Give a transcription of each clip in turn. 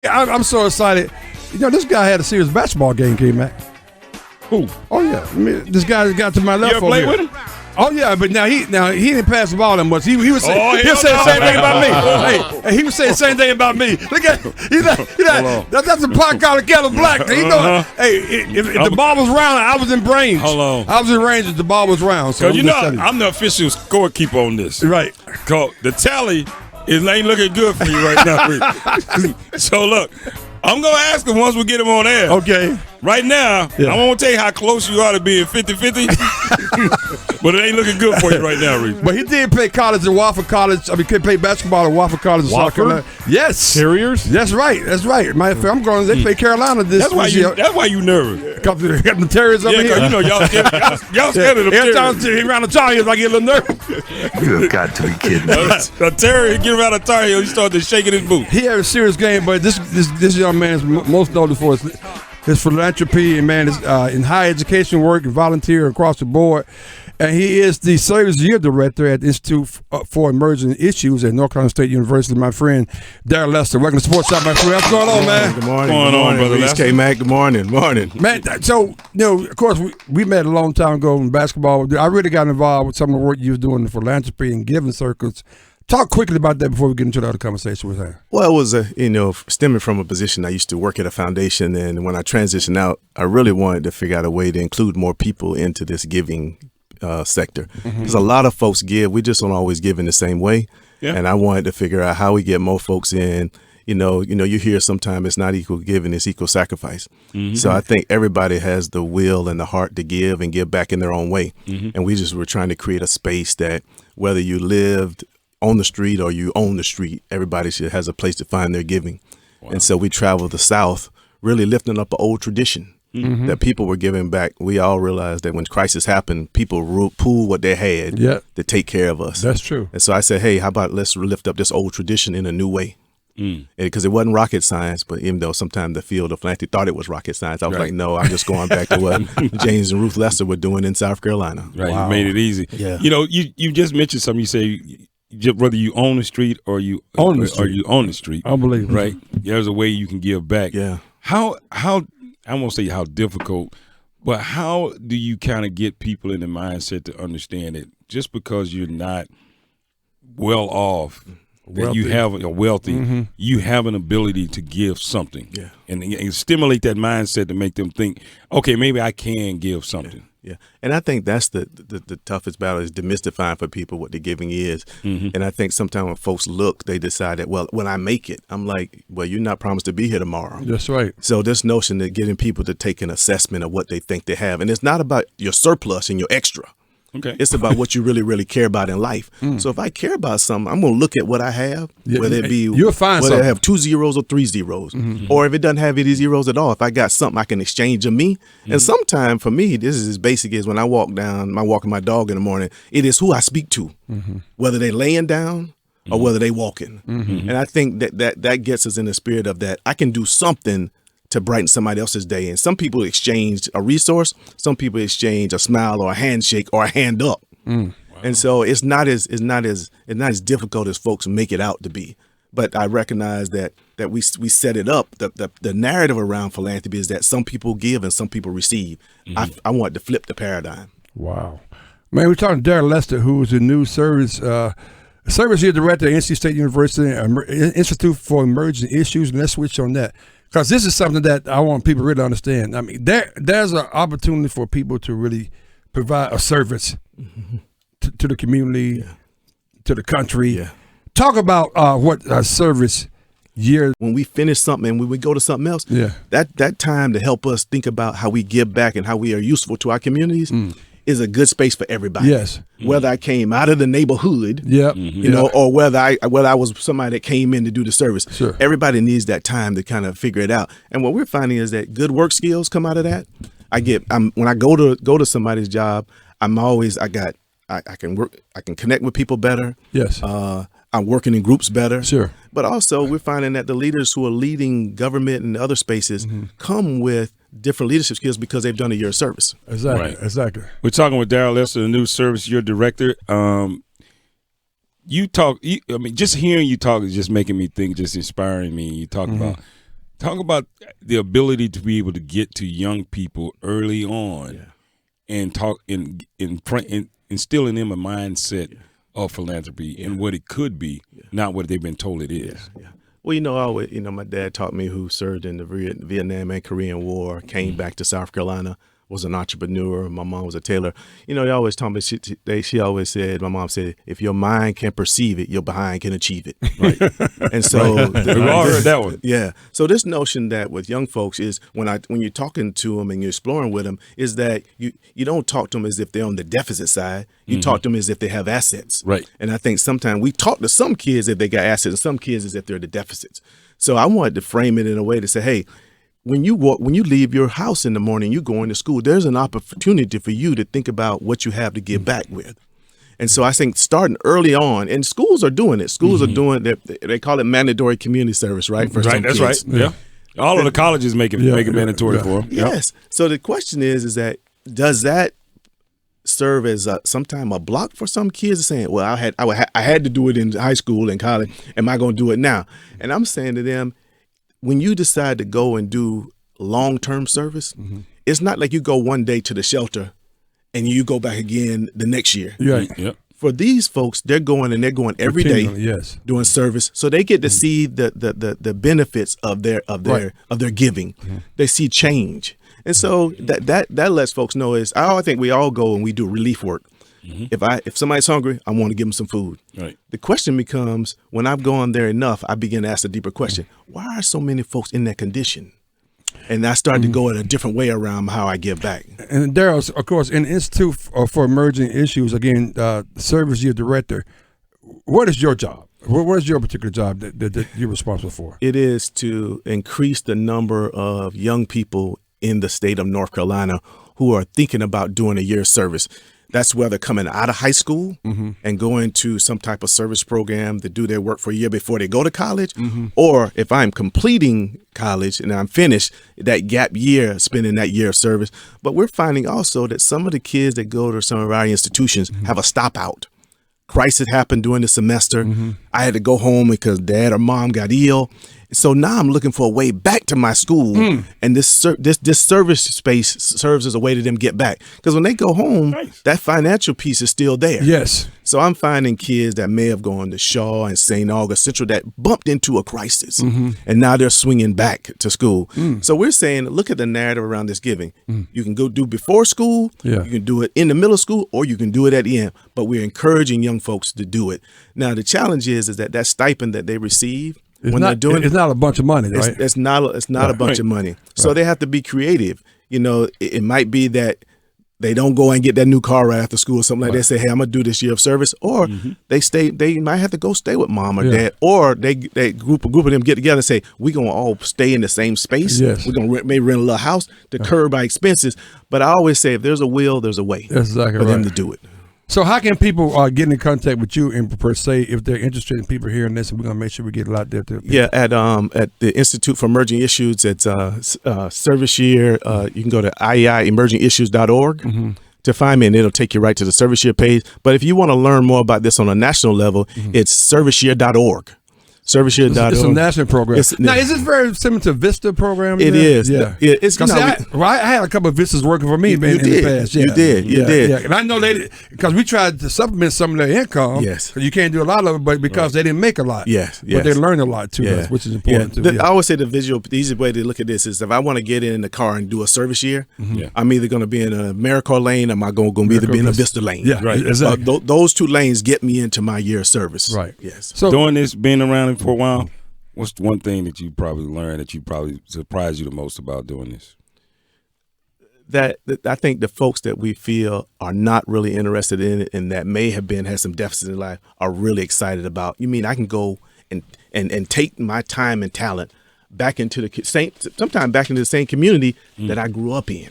I'm so excited. You know, this guy had a serious basketball game, K-Mac. Who? Oh, yeah. I mean, this guy got to my left You ever over play here. with him? Oh yeah, but now he didn't pass the ball that much. He was saying, Oh, he'll say the hell same no. thing about me. Hey, he was saying the same thing about me. Look at that's a pot collar kettle black. You know, hey, if the ball was round, I was in range. Hold on. I was in range if the ball was round. So Because you know, I'm the official scorekeeper on this. right. Cause the tally ain't looking good for you right now. So look, I'm gonna ask him once we get him on air. Okay. Right now, Yeah. I won't tell you how close you are to being 50-50, but it ain't looking good for you right now, Reese. But he did play college at Wofford College. I mean, he play basketball at Wofford College in South Wofford? Carolina. Yes. Terriers? That's right. That's right. Matter of fact, I'm going. They play Carolina this year. That's why you nervous. Got the Terriers up Yeah, here. because you know y'all scared of the Every time terriers. he around the tar heels, I get a little nervous. You have got to be kidding me. A terrier get around a tar heel, he started shaking his boot. He had a serious game, but this young man is most noted for his philanthropy and man is in higher education work and volunteer across the board. And he is the Service Year Director at the Institute for Emerging Issues at North Carolina State University. My friend Darryl Lester, welcome to Sports Shop, my friend. What's going on, man? Good morning. Going Good on, morning, brother Reese Lester? K-Mac. Good morning. Morning. Man, so, you know, of course, we met a long time ago in basketball. I really got involved with some of the work you was doing in philanthropy and giving circles. Talk quickly about that before we get into the other conversation with her. Well, it was stemming from a position I used to work at a foundation, and when I transitioned out, I really wanted to figure out a way to include more people into this giving sector. Because a lot of folks give, we just don't always give in the same way. Yeah. And I wanted to figure out how we get more folks in. You hear sometimes it's not equal giving, it's equal sacrifice. So I think everybody has the will and the heart to give and give back in their own way. And we just were trying to create a space that whether you lived on the street or you own the street, everybody has a place to find their giving. Wow. And so we traveled the South, really lifting up an old tradition that people were giving back. We all realized that when crisis happened, people pooled what they had to take care of us. That's true. And so I said, hey, how about let's lift up this old tradition in a new way? Because it wasn't rocket science, but even though sometimes the field of philanthropy thought it was rocket science, I was like, no, I'm just going back to what James and Ruth Lester were doing in South Carolina. Right, Wow. you made it easy. Yeah. You know, you just mentioned something. You say whether you own the street or you Own the street. own the street. Unbelievable. Right? There's a way you can give back. Yeah. How I won't say how difficult, but how do you kind of get people in the mindset to understand that just because you're not well off, that you have a wealthy, you have an ability to give something, and stimulate that mindset to make them think, okay, maybe I can give something. Yeah, and I think that's the toughest battle is demystifying for people what the giving is. And I think sometimes when folks look, they decide that, well, when I make it, I'm like, well, you're not promised to be here tomorrow. That's right. So this notion that getting people to take an assessment of what they think they have, and it's not about your surplus and your extra. Okay. It's about what you really, really care about in life. So if I care about something, I'm going to look at what I have, whether it be You'll find whether I something. have 2 zeros or 3 zeros, or if it doesn't have any zeros at all. If I got something I can exchange of me, and sometimes for me, this is as basic as when I walk walking my dog in the morning. It is who I speak to, whether they laying down or whether they walking. And I think that gets us in the spirit of that. I can do something to brighten somebody else's day. And some people exchange a resource. Some people exchange a smile or a handshake or a hand up. Wow. And so it's not as difficult as folks make it out to be. But I recognize that we set it up. The narrative around philanthropy is that some people give and some people receive. I want to flip the paradigm. Wow. Man, we're talking to Darryl Lester, who is the new Service Year Director at NC State University, Institute for Emerging Issues. And let's switch on that. Because this is something that I want people to really understand. I mean, there's an opportunity for people to really provide a service to the community, to the country. Yeah. Talk about what a service year. When we finish something and when we go to something else, that time to help us think about how we give back and how we are useful to our communities is a good space for everybody. Yes. Whether I came out of the neighborhood, or whether I was somebody that came in to do the service. Sure. Everybody needs that time to kind of figure it out. And what we're finding is that good work skills come out of that. When I go to somebody's job, I can connect with people better. Yes. I'm working in groups better. Sure. But also we're finding that the leaders who are leading government and other spaces come with different leadership skills because they've done a year of service. Exactly. Right. Exactly. We're talking with Darryl Lester, the new Service Year Director. Just hearing you talk is just making me think, just inspiring me. You talk about Talk about the ability to be able to get to young people early on and talk and instill in them a mindset of philanthropy and what it could be, not what they've been told it is. Yeah. Well, my dad taught me, who served in the Vietnam and Korean War, came back to South Carolina, was an entrepreneur. My mom was a tailor. They always taught me, she always said, my mom said, if your mind can perceive it, your behind can achieve it. Right. And so we've all heard that one. Yeah. So this notion that with young folks is when you're talking to them and you're exploring with them is that you don't talk to them as if they're on the deficit side. You talk to them as if they have assets. Right. And I think sometimes we talk to some kids if they got assets and some kids as if they're the deficits. So I wanted to frame it in a way to say, hey, when you leave your house in the morning, you going to school, there's an opportunity for you to think about what you have to give back with. And so I think starting early on, and schools are doing it. Schools are doing it. They call it mandatory community service, right? For some that's kids. right. Yeah. All of the colleges make it mandatory for them. Yes. So the question is that does that serve as sometime a block for some kids saying, well, I had to do it in high school and college. Am I going to do it now? And I'm saying to them, when you decide to go and do long-term service, it's not like you go one day to the shelter and you go back again the next year. Right. Yep. For these folks, they're going every day doing service, so they get to see the benefits of their giving. They see change, and so that lets folks know is I think we all go and we do relief work. If somebody's hungry, I want to give them some food. Right. The question becomes, when I've gone there enough, I begin to ask a deeper question. Why are so many folks in that condition? And I started to go in a different way around how I give back. And Darryl, of course, in the Institute for Emerging Issues, again, service year director, what is your job? What is your particular job that you're responsible for? It is to increase the number of young people in the state of North Carolina who are thinking about doing a year's service. That's whether coming out of high school and going to some type of service program to do their work for a year before they go to college, or if I'm completing college and I'm finished, that gap year, spending that year of service. But we're finding also that some of the kids that go to some of our institutions have a stop out. Crisis happened during the semester. I had to go home because dad or mom got ill. So now I'm looking for a way back to my school, and this service space serves as a way to them get back. Because when they go home, that financial piece is still there. Yes. So I'm finding kids that may have gone to Shaw and St. August Central that bumped into a crisis, and now they're swinging back to school. So we're saying, look at the narrative around this giving. You can go do before school, you can do it in the middle of school, or you can do it at the end. But we're encouraging young folks to do it. Now the challenge is that stipend that they receive. It's not a bunch of money, right? It's not a bunch of money. So they have to be creative. It might be that they don't go and get that new car right after school or something like that. They say, hey, I'm going to do this year of service. Or they might have to go stay with mom or dad. Or they group of them get together and say, we're going to all stay in the same space. Yes. We're going to maybe rent a little house to curb our expenses. But I always say, if there's a will, there's a way. That's exactly for them right. to do it. So how can people get in contact with you and per se if they're interested in people hearing this, and we're going to make sure we get a lot there too. Yeah, at the Institute for Emerging Issues, it's service year. You can go to ieimergingissues.org to find me, and it'll take you right to the service year page. But if you want to learn more about this on a national level, it's serviceyear.org. Serviceyear.org. It's a national program. Now, is this very similar to VISTA program? It is. Yeah. It's I had a couple of VISTAs working for me in the past. Yeah. You did. Yeah. And I know because we tried to supplement some of their income. Yes. You can't do a lot of it, but because they didn't make a lot. Yes. But they learned a lot too, which is important too. I always say the easy way to look at this is if I want to get in the car and do a service year, I'm either going to be in a AmeriCorps lane or am I going to either be in a VISTA lane. Yeah, right. Exactly. Those two lanes get me into my year of service. Right. Yes. So doing this, being around it for a while, what's the one thing that you probably learned that you probably surprised you the most about doing this? That I think the folks that we feel are not really interested in it and that may have had some deficits in life are really excited about. You mean I can go and take my time and talent back into the same community that I grew up in.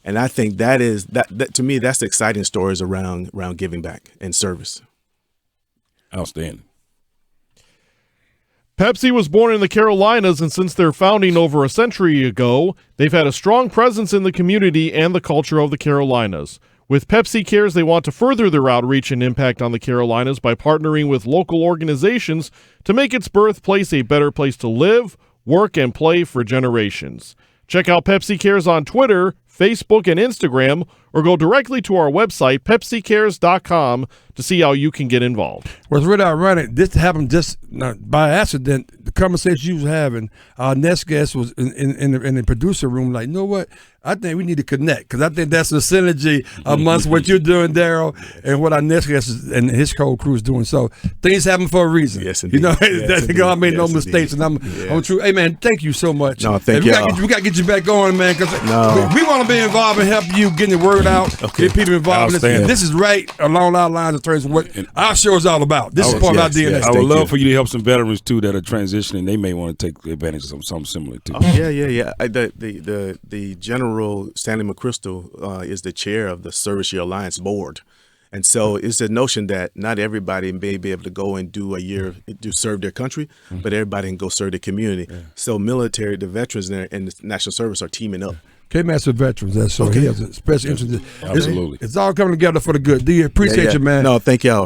And I think that to me, that's the exciting stories around giving back and service. Outstanding. Pepsi was born in the Carolinas, and since their founding over a century ago, they've had a strong presence in the community and the culture of the Carolinas. With Pepsi Cares, they want to further their outreach and impact on the Carolinas by partnering with local organizations to make its birthplace a better place to live, work, and play for generations. Check out Pepsi Cares on Twitter, Facebook, and Instagram, or go directly to our website, PepsiCares.com, to see how you can get involved. Well, it's really ironic. This happened just by accident. The conversation you was having, our next guest was in the producer room like, you know what? I think we need to connect because I think that's the synergy amongst what you're doing, Darryl, and what our next guest is, and his whole crew is doing. So things happen for a reason. Yes, indeed. You know, Yes, God made no yes, mistakes, indeed. and I'm true. Hey, man, thank you so much. No, thank you. y'all. We got to get you back on, man, because No. we want to be involved and help you getting the word out, get people involved in this. Outstanding. This is right along our lines in terms of what our show is all about. This is part of our DNA. yes. I would Thank love you. for you to help some veterans too that are transitioning. They may want to take advantage of something similar too. Yeah. The General Stanley McChrystal is the chair of the Service Year Alliance Board. And so it's the notion that not everybody may be able to go and do a year to serve their country, but everybody can go serve their community. So military, the veterans and the National Service are teaming up. K-Master Veterans, that's so he has a special interest. Absolutely. It's all coming together for the good. D, appreciate you, man. No, thank y'all.